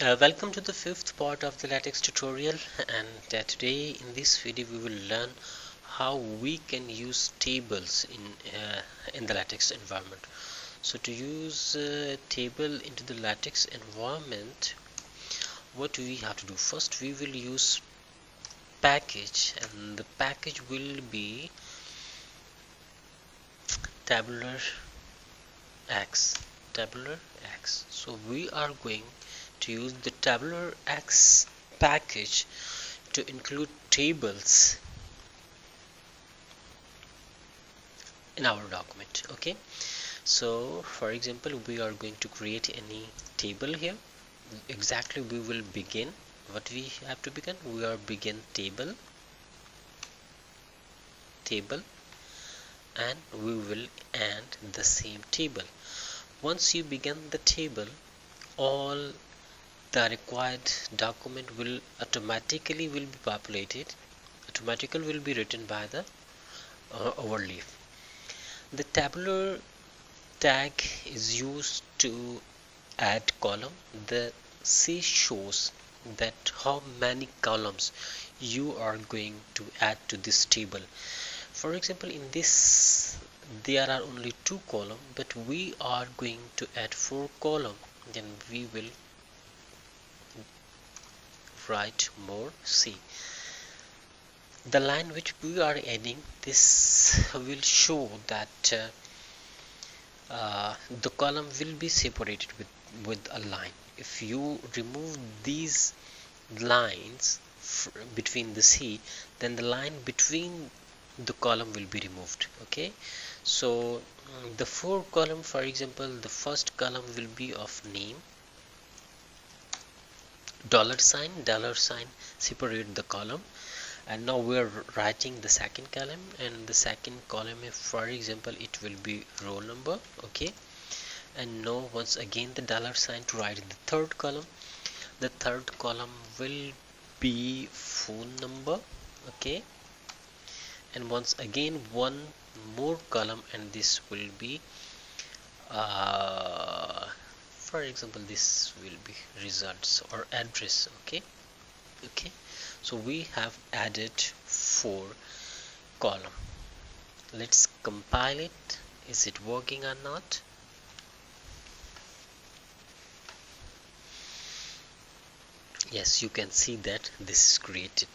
Welcome to the fifth part of the latex tutorial, and today in this video we will learn how we can use tables in the latex environment. So to use a table into the latex environment, what do we have to do? First we will use package, and the package will be tabular x. So we are going to use the tabular x package to include tables in our document. Okay, so for example, we are going to create any table here. Exactly, we will begin what we have to begin. We are begin table, and we will end the same table. Once you begin the table, all the required document will automatically be populated, automatically will be written by the overleaf. The tabular tag is used to add column. The C shows that how many columns you are going to add to this table. For example, in this there are only 2 columns, but we are going to add 4 columns. Then we will write more. See, the line which we are adding, this will show that the column will be separated with a line. If you remove these lines between the C, then the line between the column will be removed. Okay, so the 4 column, for example, the first column will be of name, dollar sign separate the column, and now we are writing the second column, and the second column, if for example it will be roll number. Okay, and now once again the dollar sign to write the third column. The third column will be phone number. Okay, and once again one more column, and this will be for example this will be results or address. Okay, so we have added 4 column. Let's compile it. Is it working or not? Yes, you can see that this is created.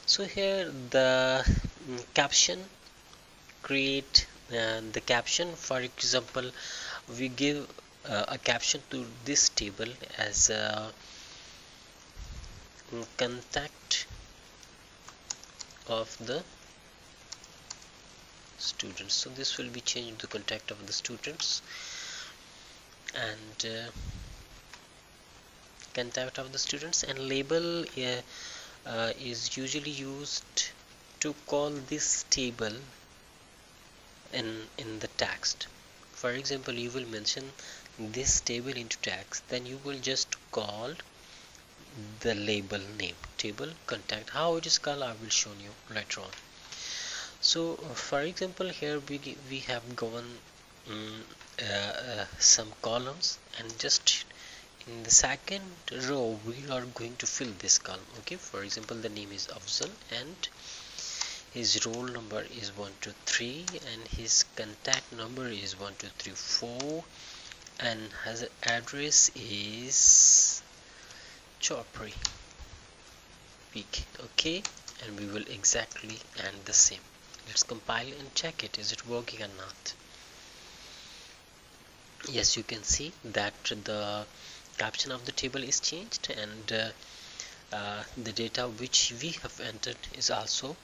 So here the caption, create the caption. For example, we give a caption to this table as contact of the students. So this will be changed to contact of the students, and contact of the students. And label is usually used to call this table in the text. For example, you will mention this table into text, then you will just call the label name, table contact. How it is called, I will show you later on. So for example, here we have given some columns, and just in the second row we are going to fill this column. Okay, for example, the name is Afzal, and his roll number is 123, and his contact number is 1234, and his address is Chopri Peak. Okay, and we will exactly end the same. Let's compile and check it. Is it working or not? Yes, you can see that the caption of the table is changed, and the data which we have entered is also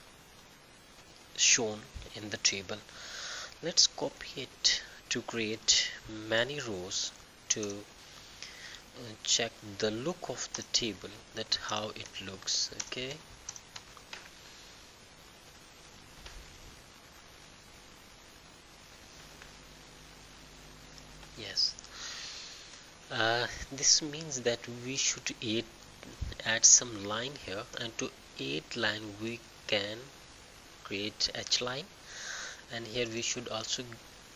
shown in the table. Let's copy it to create many rows to check the look of the table, that how it looks. Okay, yes, this means that we should add some line here, and to add line we can create H line, and here we should also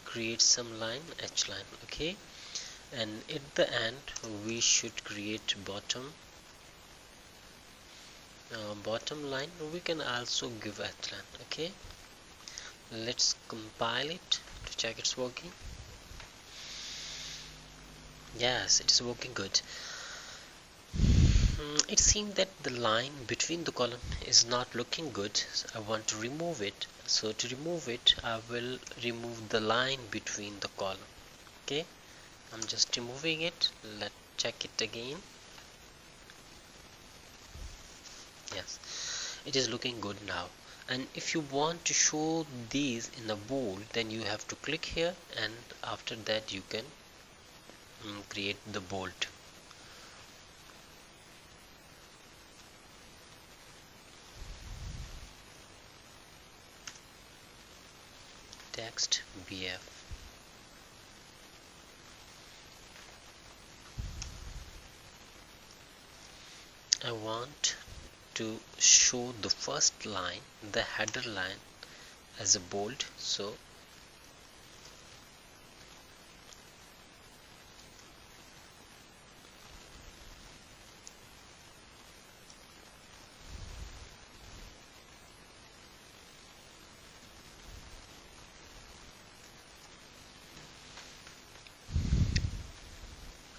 create some line H line. Okay, and at the end we should create bottom line. We can also give outline. Okay, let's compile it to check it's working. Yes, it is working good. It seems that the line between the column is not looking good, so I want to remove it. So to remove it, I will remove the line between the column. Okay, I'm just removing it. Let's check it again. Yes, it is looking good now. And if you want to show these in a bold, then you have to click here, and after that you can create the bold. Text BF. I want to show the first line, the header line, as a bold, so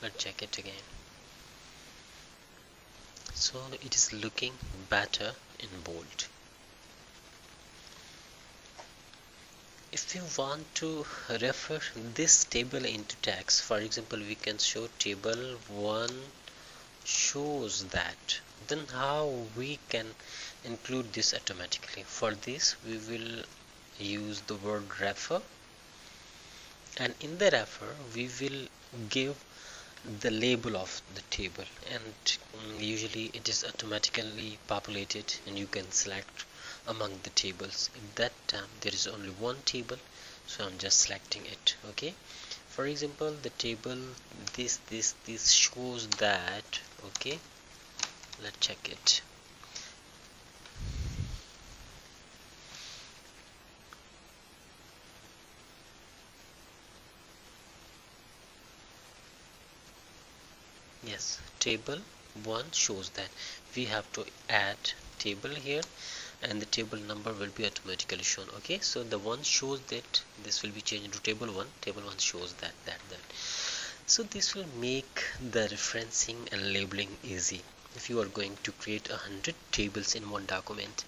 let's check it again. So it is looking better in bold. If you want to refer this table into text, for example, we can show table 1 shows that. Then how we can include this automatically? For this we will use the word refer, and in the refer we will give the label of the table, and usually it is automatically populated and you can select among the tables. At that time there is only one table, so I'm just selecting it. Okay, for example, the table this shows that. Okay, let's check it. Yes, table 1 shows that. We have to add table here, and the table number will be automatically shown. Okay, so the 1 shows that this will be changed to table 1. Table 1 shows that. So this will make the referencing and labeling easy. If you are going to create 100 tables in one document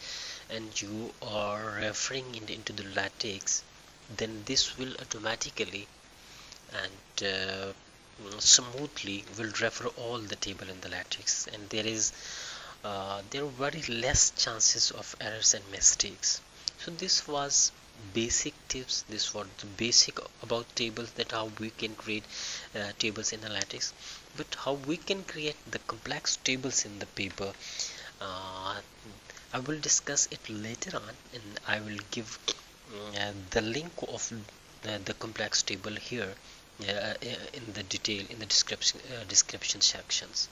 and you are referring into the latex, then this will automatically and smoothly will refer all the table in the latex, and there are very less chances of errors and mistakes. So this was basic tips. This was the basic about tables, that how we can create tables in the latex. But how we can create the complex tables in the paper, I will discuss it later on, and I will give the link of the complex table here in the detail in the description sections.